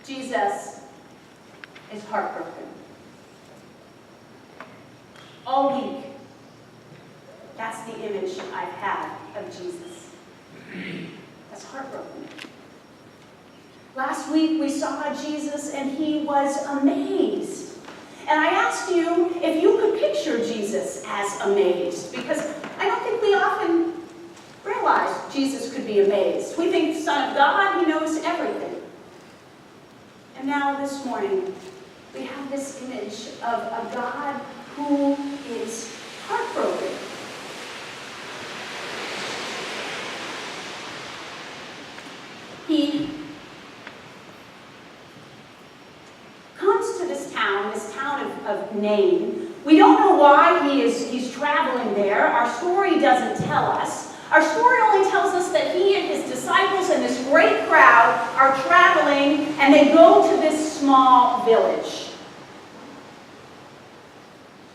Jesus is heartbroken. All week, that's the image I've had of Jesus. That's heartbroken. Last week we saw Jesus and he was amazed. And I asked you if you could picture Jesus as amazed, because I don't think we often realize Jesus could be amazed. We think Son of God, he knows everything. And now this morning, we have this image of a God who is heartbroken. He comes to this town of Nain. We don't know why he's traveling there. Our story doesn't tell us. Our story only tells us that he and his disciples and this great crowd are traveling, and they go to this small village.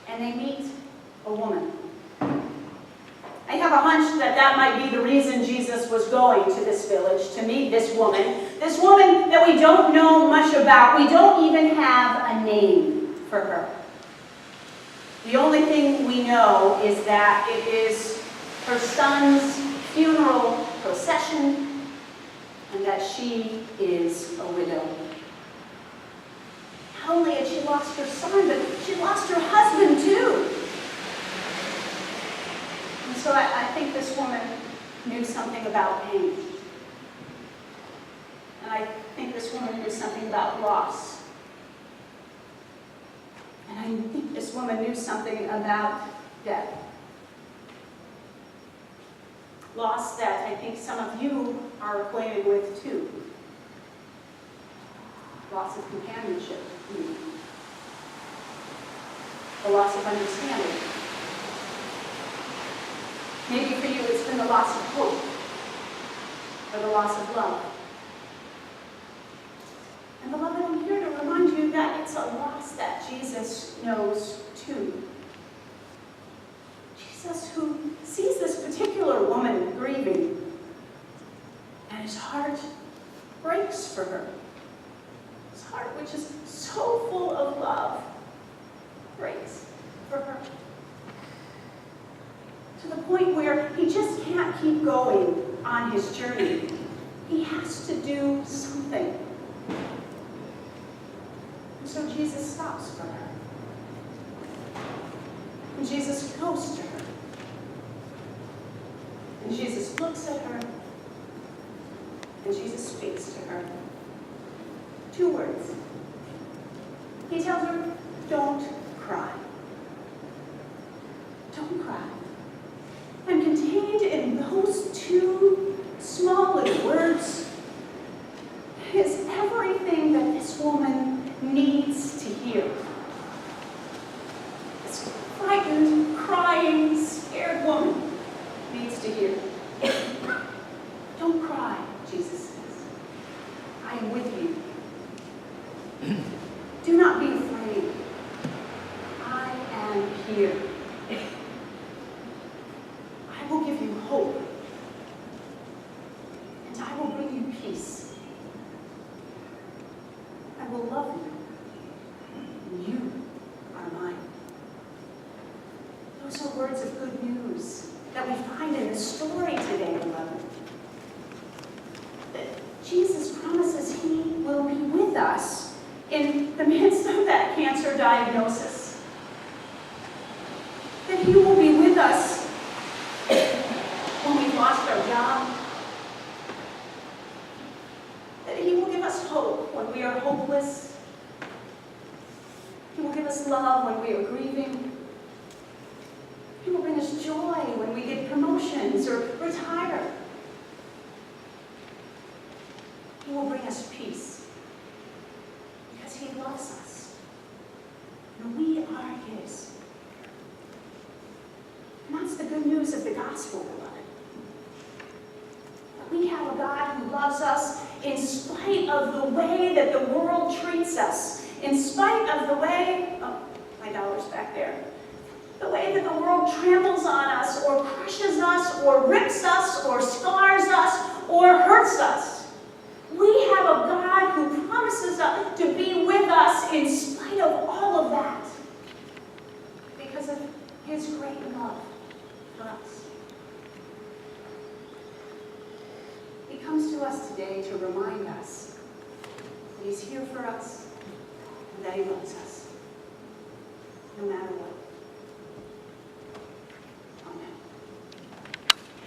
And they meet a woman. I have a hunch that might be the reason Jesus was going to this village, to meet this woman that we don't know much about. We don't even have a name for her. The only thing we know is that it is her son's funeral procession, and that she is a widow. Not only had she lost her son, but she lost her husband too. And so I think this woman knew something about pain. And I think this woman knew something about loss. And I think this woman knew something about death. Loss that I think some of you are acquainted with too. Loss of companionship. The loss of understanding. Maybe for you it's been the loss of hope, or the loss of love. And beloved, I'm here to remind you that it's a loss that Jesus knows too. Jesus, who sees this particular woman grieving, and his heart breaks for her. His heart, which is so full of love, breaks for her. To the point where he just can't keep going on his journey. He has to do something. And so Jesus stops for her. And Jesus goes to her. And Jesus looks at her. And Jesus speaks to her. 2 words. He tells her, don't cry. Don't cry. And contained in those 2 small little words is everything that this woman needs to hear. This frightened, crying, scared woman needs to hear. Don't cry, Jesus says. I am with you. Do not be afraid. I am here. I will give you hope. And I will bring you peace. I will love you. And you are mine. Those are words of good news that we find in the story today, beloved. That Jesus promises he will be with us in the midst of that cancer diagnosis. That he will be with us when we've lost our job. That he will give us hope when we are hopeless. He will give us love when we are grieving. He will bring us joy when we get promotions or retire. He will bring us peace because he loves us. And we are his. And that's the good news of the gospel, beloved. That we have a God who loves us in spite of the way that the world treats us. In spite of the way, my dollar's back there. The way that the world tramples on us, or crushes us, or rips us, or scars us, or hurts us. We have a God who promises us us. He comes to us today to remind us that He's here for us and that He loves us, no matter what.